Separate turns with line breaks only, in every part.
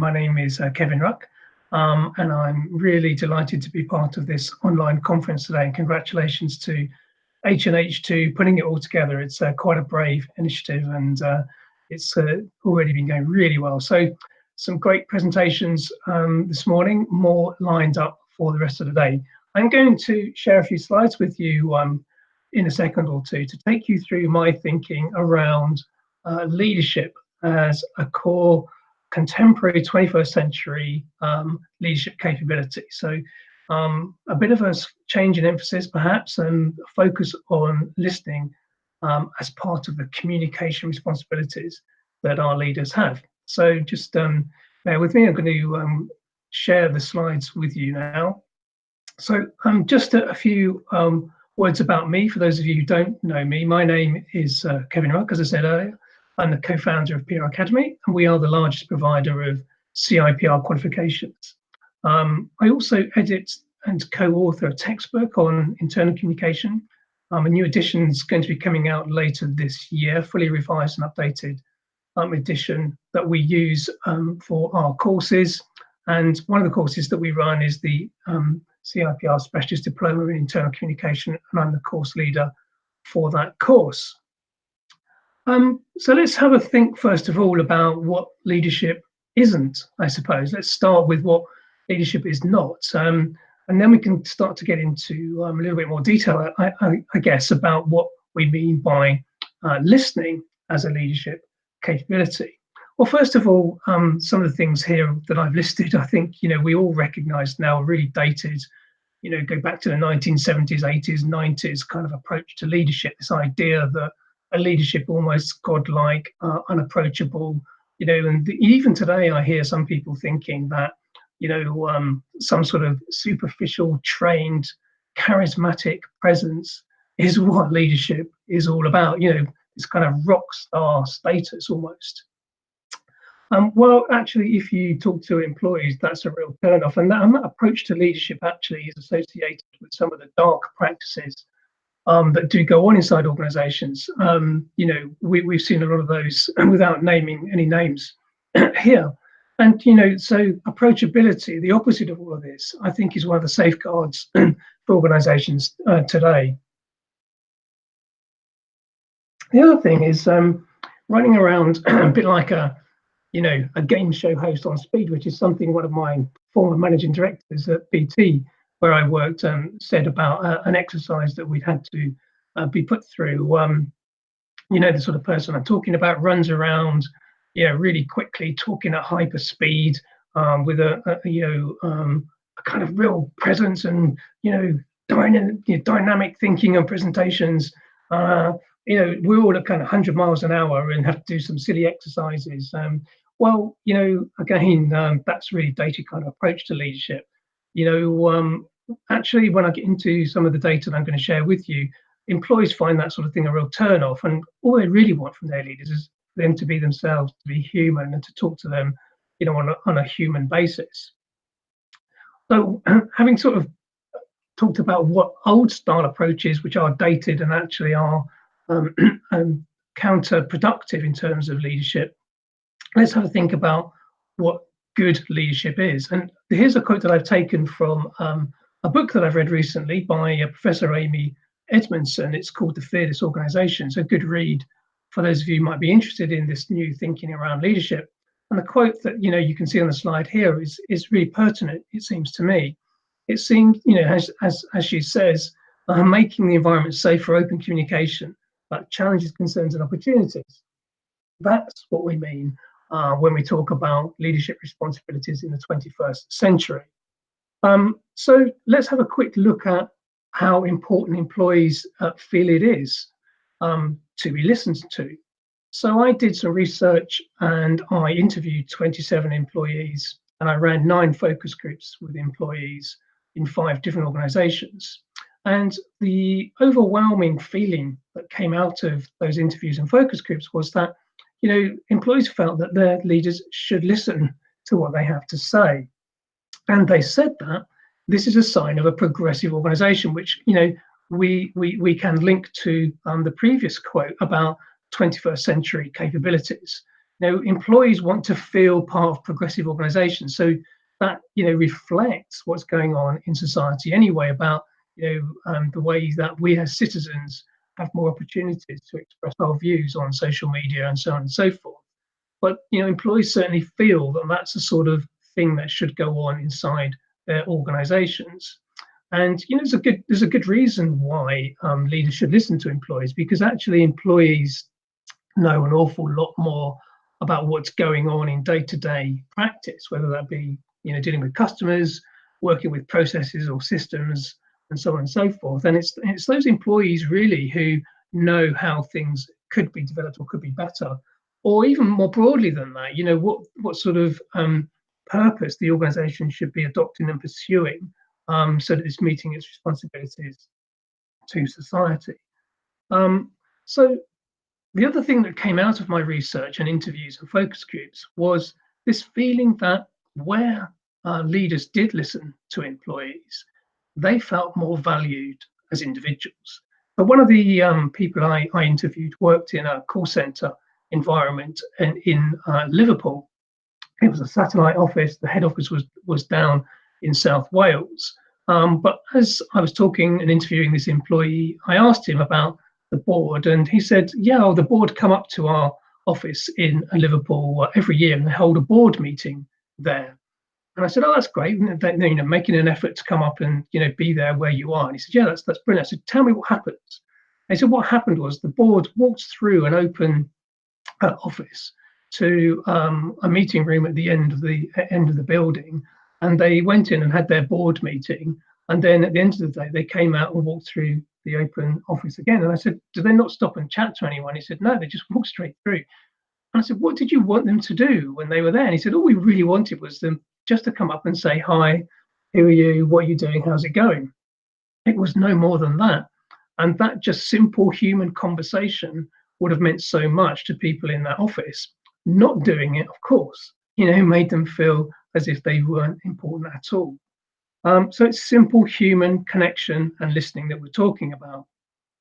My name is Kevin Ruck, and I'm really delighted to be part of this online conference today. And congratulations to H&H2 putting it all together. It's quite a brave initiative, and it's already been going really well. So some great presentations this morning, more lined up for the rest of the day. I'm going to share a few slides with you in a second or two to take you through my thinking around leadership as a core contemporary 21st century leadership capability. So a bit of a change in emphasis perhaps, and a focus on listening as part of the communication responsibilities that our leaders have. So just bear with me, I'm going to share the slides with you now. So just a few words about me for those of you who don't know me. My name is Kevin Ruck, as I said earlier. I'm the co-founder of PR Academy, and we are the largest provider of CIPR qualifications. I also edit and co-author a textbook on internal communication. A new edition is going to be coming out later this year, fully revised and updated edition that we use for our courses. And one of the courses that we run is the CIPR Specialist Diploma in Internal Communication, and I'm the course leader for that course. So let's have a think first of all about what leadership isn't, I suppose. Let's start with what leadership is not, and then we can start to get into a little bit more detail, I guess, about what we mean by listening as a leadership capability. Well, first of all, some of the things here that I've listed, I think, we all recognise now are really dated, go back to the 1970s, 80s, 90s kind of approach to leadership, this idea that a leadership almost godlike, unapproachable, and even today I hear some people thinking that, some sort of superficial, trained, charismatic presence is what leadership is all about, this kind of rock star status almost. Well, actually, if you talk to employees, that's a real turn-off, and that approach to leadership actually is associated with some of the dark practices that do go on inside organisations. We've seen a lot of those without naming any names here. And, so approachability, the opposite of all of this, I think is one of the safeguards for organisations today. The other thing is running around a bit like a game show host on speed, which is something one of my former managing directors at BT, where I worked, said about an exercise that we'd had to be put through. The sort of person I'm talking about runs around, really quickly, talking at hyper speed, with a kind of real presence and dynamic thinking and presentations. We're all at kind of 100 miles an hour and have to do some silly exercises. Again, that's really dated kind of approach to leadership. Actually, when I get into some of the data that I'm going to share with you, employees find that sort of thing a real turn-off, and all they really want from their leaders is for them to be themselves, to be human, and to talk to them, on a human basis. So, having sort of talked about what old style approaches, which are dated and actually are counterproductive in terms of leadership, let's have a think about what good leadership is. And here's a quote that I've taken from a book that I've read recently by Professor Amy Edmondson. It's called The Fearless Organisation. It's a good read for those of you who might be interested in this new thinking around leadership. And the quote that you can see on the slide here is really pertinent, it seems to me. It seems, as she says, making the environment safe for open communication about challenges, concerns, and opportunities. That's what we mean when we talk about leadership responsibilities in the 21st century. So let's have a quick look at how important employees feel it is to be listened to. So I did some research and I interviewed 27 employees, and I ran 9 focus groups with employees in 5 different organisations. And the overwhelming feeling that came out of those interviews and focus groups was that employees felt that their leaders should listen to what they have to say. And they said that this is a sign of a progressive organisation, which, we can link to the previous quote about 21st century capabilities. employees want to feel part of progressive organisations, so that reflects what's going on in society anyway about the way that we as citizens have more opportunities to express our views on social media and so on and so forth. But employees certainly feel that that's the sort of thing that should go on inside their organisations. And there's a good reason why leaders should listen to employees, because actually employees know an awful lot more about what's going on in day-to-day practice, whether that be dealing with customers, working with processes or systems, and so on and so forth. And it's those employees really who know how things could be developed or could be better, or even more broadly than that, what sort of purpose the organisation should be adopting and pursuing, so that it's meeting its responsibilities to society. So the other thing that came out of my research and interviews and focus groups was this feeling that where leaders did listen to employees, they felt more valued as individuals. But one of the people I interviewed worked in a call centre environment in Liverpool. It was a satellite office. The head office was down in South Wales. But as I was talking and interviewing this employee, I asked him about the board, and he said, yeah, the board come up to our office in Liverpool every year, and they hold a board meeting there. And I said, oh, that's great. Making an effort to come up and be there where you are. And he said, yeah, that's brilliant. I said, tell me what happens. And he said, what happened was the board walked through an open office to a meeting room at the end of the building, and they went in and had their board meeting. And then at the end of the day, they came out and walked through the open office again. And I said, do they not stop and chat to anyone? He said, no, they just walked straight through. And I said, what did you want them to do when they were there? And he said, all we really wanted was them just to come up and say, hi, who are you? What are you doing? How's it going? It was no more than that. And that just simple human conversation would have meant so much to people in that office. Not doing it, of course, made them feel as if they weren't important at all. So it's simple human connection and listening that we're talking about.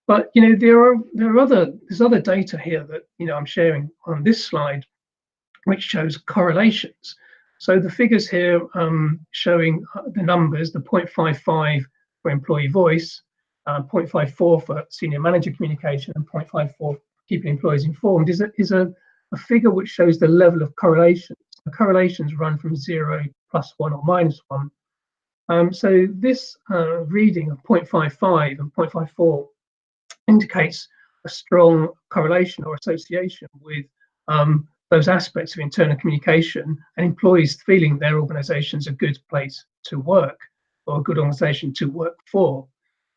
But there's other data here that I'm sharing on this slide, which shows correlations. So the figures here showing the numbers, the 0.55 for employee voice, 0.54 for senior manager communication, and 0.54 for keeping employees informed, is a figure which shows the level of correlations. The correlations run from 0, +1, or -1. So this reading of 0.55 and 0.54 indicates a strong correlation or association with those aspects of internal communication and employees feeling their organisation's a good place to work or a good organisation to work for.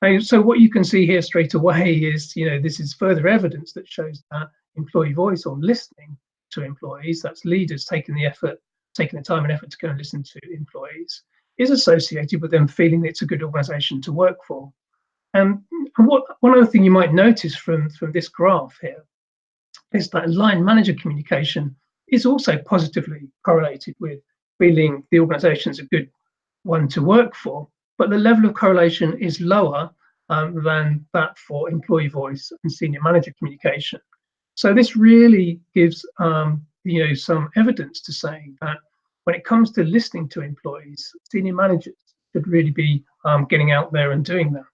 And so what you can see here straight away is, this is further evidence that shows that employee voice, or listening to employees, that's leaders taking the time and effort to go and listen to employees, is associated with them feeling it's a good organisation to work for. And one other thing you might notice from this graph here is that line manager communication is also positively correlated with feeling the organisation is a good one to work for, but the level of correlation is lower than that for employee voice and senior manager communication. So this really gives some evidence to say that when it comes to listening to employees, senior managers should really be getting out there and doing that.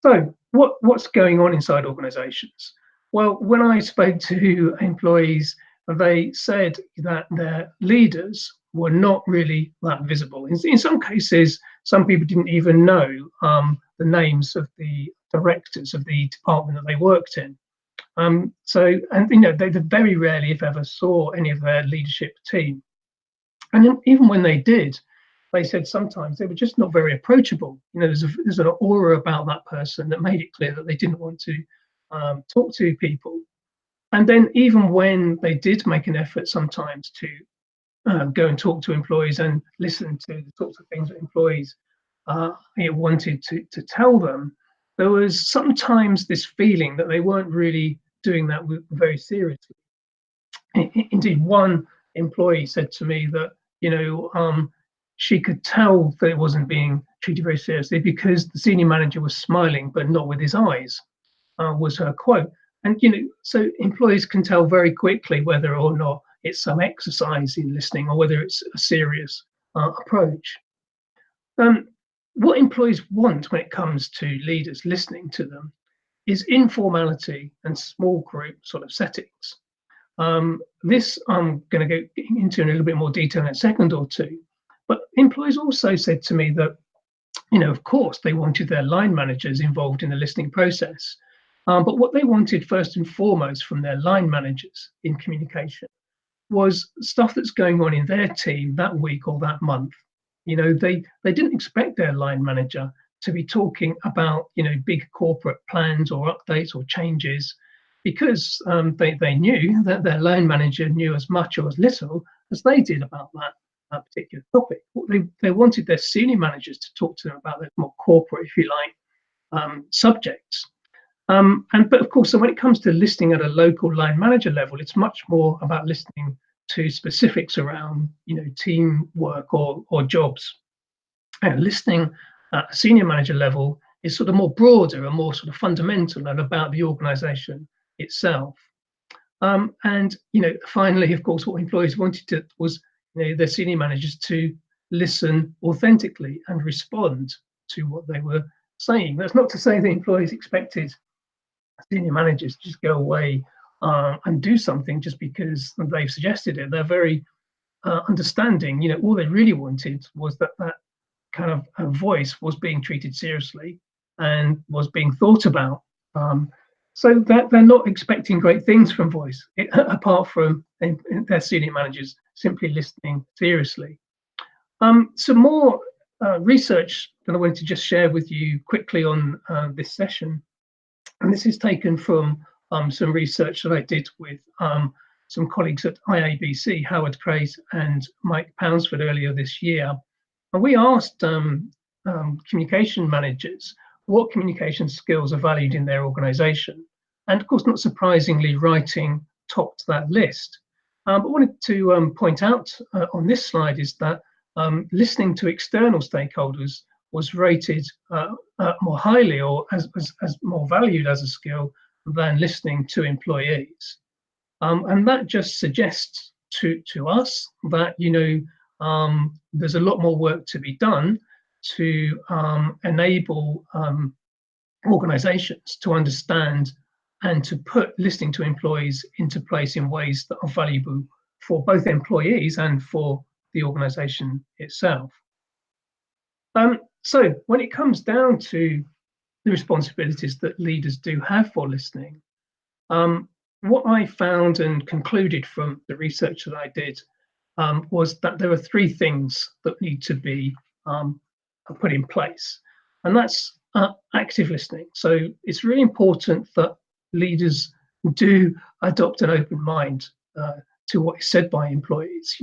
So what's going on inside organisations? Well, when I spoke to employees, they said that their leaders were not really that visible. In some cases, some people didn't even know the names of the directors of the department that they worked in. They very rarely, if ever, saw any of their leadership team. And then even when they did, they said sometimes they were just not very approachable. There's an aura about that person that made it clear that they didn't want to talk to people. And then even when they did make an effort sometimes to go and talk to employees and listen to the sorts of things that employees wanted to tell them, there was sometimes this feeling that they weren't really doing that very seriously. Indeed, one employee said to me that she could tell that it wasn't being treated very seriously because the senior manager was smiling but not with his eyes, was her quote. And so employees can tell very quickly whether or not it's some exercise in listening or whether it's a serious approach. Um, what employees want when it comes to leaders listening to them is informality and small group sort of settings. This I'm going to go into in a little bit more detail in a second or two. But employees also said to me that, of course, they wanted their line managers involved in the listening process. But what they wanted first and foremost from their line managers in communication was stuff that's going on in their team that week or that month. They didn't expect their line manager to be talking about, big corporate plans or updates or changes, because they knew that their line manager knew as much or as little as they did about that particular topic. They wanted their senior managers to talk to them about those more corporate, if you like, subjects. But of course, so when it comes to listening at a local line manager level, it's much more about listening to specifics around, teamwork or jobs. And listening at a senior manager level is sort of more broader and more sort of fundamental and about the organisation itself. And finally, of course, what employees wanted was their senior managers to listen authentically and respond to what they were saying. That's not to say the employees expected senior managers just go away and do something just because they've suggested it. They're very understanding. All they really wanted was that kind of voice was being treated seriously and was being thought about. So that they're not expecting great things from voice, apart from their senior managers simply listening seriously. Some more research that I wanted to just share with you quickly on this session. And this is taken from some research that I did with some colleagues at IABC, Howard Craze and Mike Pounsford, earlier this year. And we asked communication managers what communication skills are valued in their organisation. And of course, not surprisingly, writing topped that list. But wanted to point out on this slide is that listening to external stakeholders was rated more highly or as more valued as a skill than listening to employees. And that just suggests to us that, there's a lot more work to be done to enable organizations to understand and to put listening to employees into place in ways that are valuable for both employees and for the organization itself. So when it comes down to the responsibilities that leaders do have for listening, what I found and concluded from the research that I did was that there are three things that need to be put in place, and that's active listening. So it's really important that leaders do adopt an open mind to what is said by employees.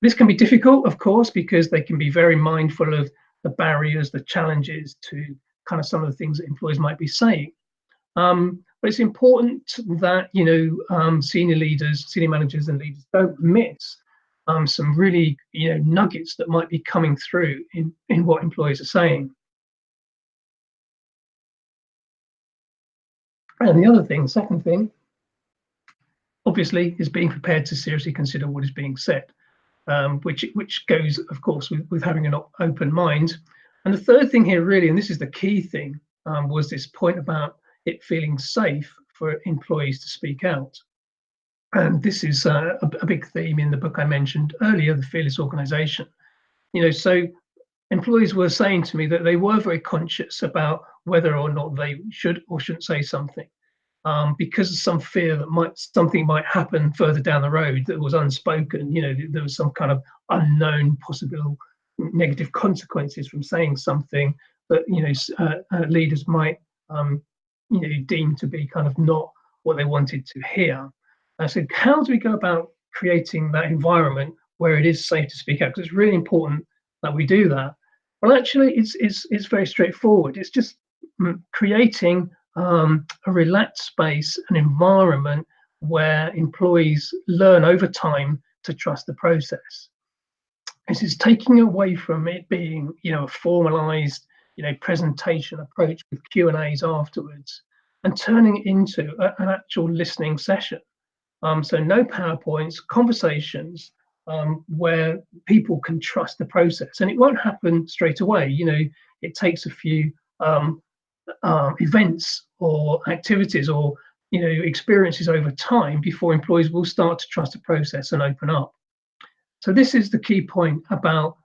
This can be difficult, of course, because they can be very mindful of the barriers, the challenges to kind of some of the things that employees might be saying. But it's important that senior leaders, senior managers, and leaders don't miss some really nuggets that might be coming through in what employees are saying. And the other thing, second thing, obviously, is being prepared to seriously consider what is being said, which goes, of course, with having an open mind. And the third thing here, really, and this is the key thing, was this point about it feeling safe for employees to speak out. And this is a big theme in the book I mentioned earlier, The Fearless Organisation. So employees were saying to me that they were very conscious about whether or not they should or shouldn't say something, because of some fear that something might happen further down the road that was unspoken. There was some kind of unknown possible negative consequences from saying something that leaders might deem to be kind of not what they wanted to hear. So how do we go about creating that environment where it is safe to speak out? Because it's really important that we do that. Well, actually, it's very straightforward. It's just creating a relaxed space, an environment where employees learn over time to trust the process. This is taking away from it being, a formalized, presentation approach with Q&As afterwards, and turning it into an actual listening session. So no PowerPoints, conversations where people can trust the process, and it won't happen straight away. It takes a few events or activities or experiences over time before employees will start to trust the process and open up. So this is the key point about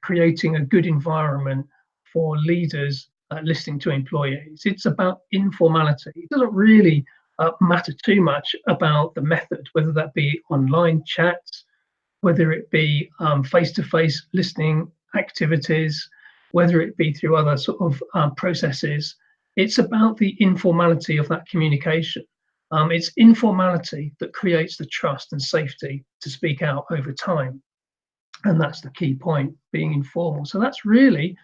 creating a good environment for leaders listening to employees. It's about informality. It doesn't really matter too much about the method, whether that be online chats, whether it be face-to-face listening activities, whether it be through other sort of processes. It's about the informality of that communication. It's informality that creates the trust and safety to speak out over time. And that's the key point, being informal. So that's really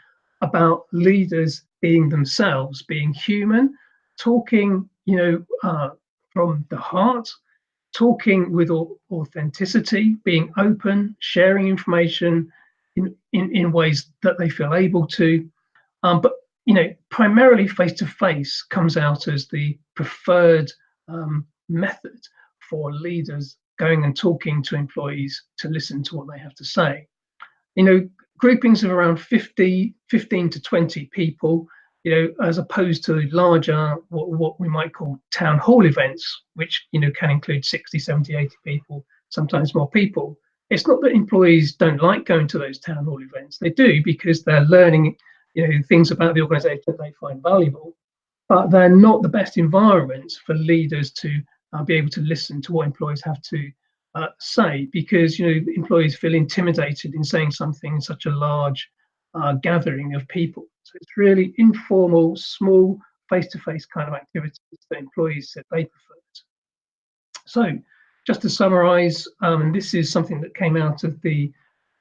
about leaders being themselves, being human, talking, from the heart, talking with authenticity, being open, sharing information in ways that they feel able to. But primarily face-to-face comes out as the preferred method for leaders going and talking to employees to listen to what they have to say. Groupings of around 15 to 20 people, as opposed to larger, what we might call town hall events, which, can include 60, 70, 80 people, sometimes more people. It's not that employees don't like going to those town hall events. They do, because they're learning, things about the organisation that they find valuable, but they're not the best environments for leaders to be able to listen to what employees have to say, because employees feel intimidated in saying something in such a large gathering of people. So it's really informal, small, face-to-face kind of activities that employees said they preferred. So just to summarize, this is something that came out of the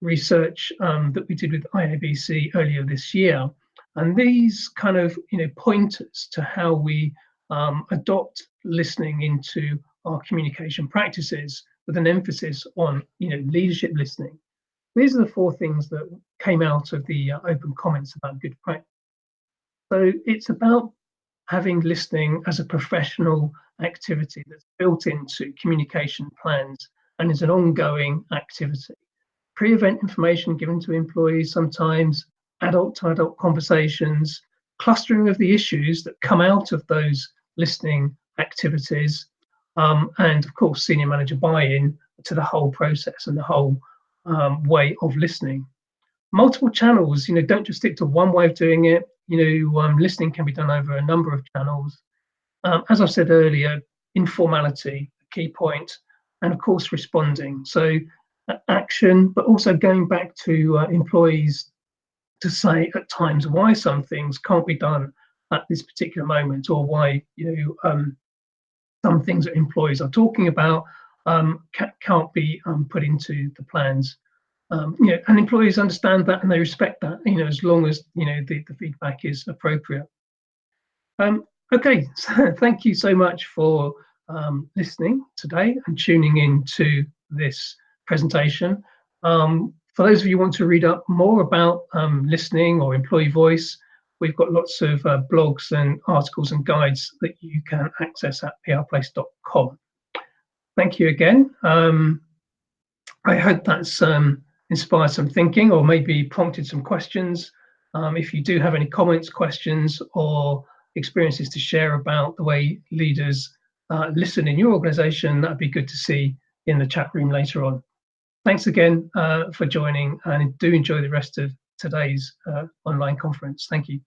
research that we did with IABC earlier this year. And these kind of pointers to how we adopt listening into our communication practices, with an emphasis on leadership listening. These are the 4 things that came out of the open comments about good practice. So it's about having listening as a professional activity that's built into communication plans and is an ongoing activity. Pre-event information given to employees, sometimes adult to adult conversations, clustering of the issues that come out of those listening activities, and of course senior manager buy-in to the whole process and the whole way of listening. Multiple channels, don't just stick to one way of doing it. Listening can be done over a number of channels. As I said earlier, informality, a key point, and of course responding. So action, but also going back to employees to say at times why some things can't be done at this particular moment, or why some things that employees are talking about can't be put into the plans. And employees understand that and they respect that, as long as the feedback is appropriate. Okay, so thank you so much for listening today and tuning in to this presentation. For those of you who want to read up more about listening or employee voice, we've got lots of blogs and articles and guides that you can access at prplace.com. Thank you again. I hope that's inspired some thinking or maybe prompted some questions. If you do have any comments, questions, or experiences to share about the way leaders listen in your organisation, that'd be good to see in the chat room later on. Thanks again for joining, and do enjoy the rest of today's online conference. Thank you.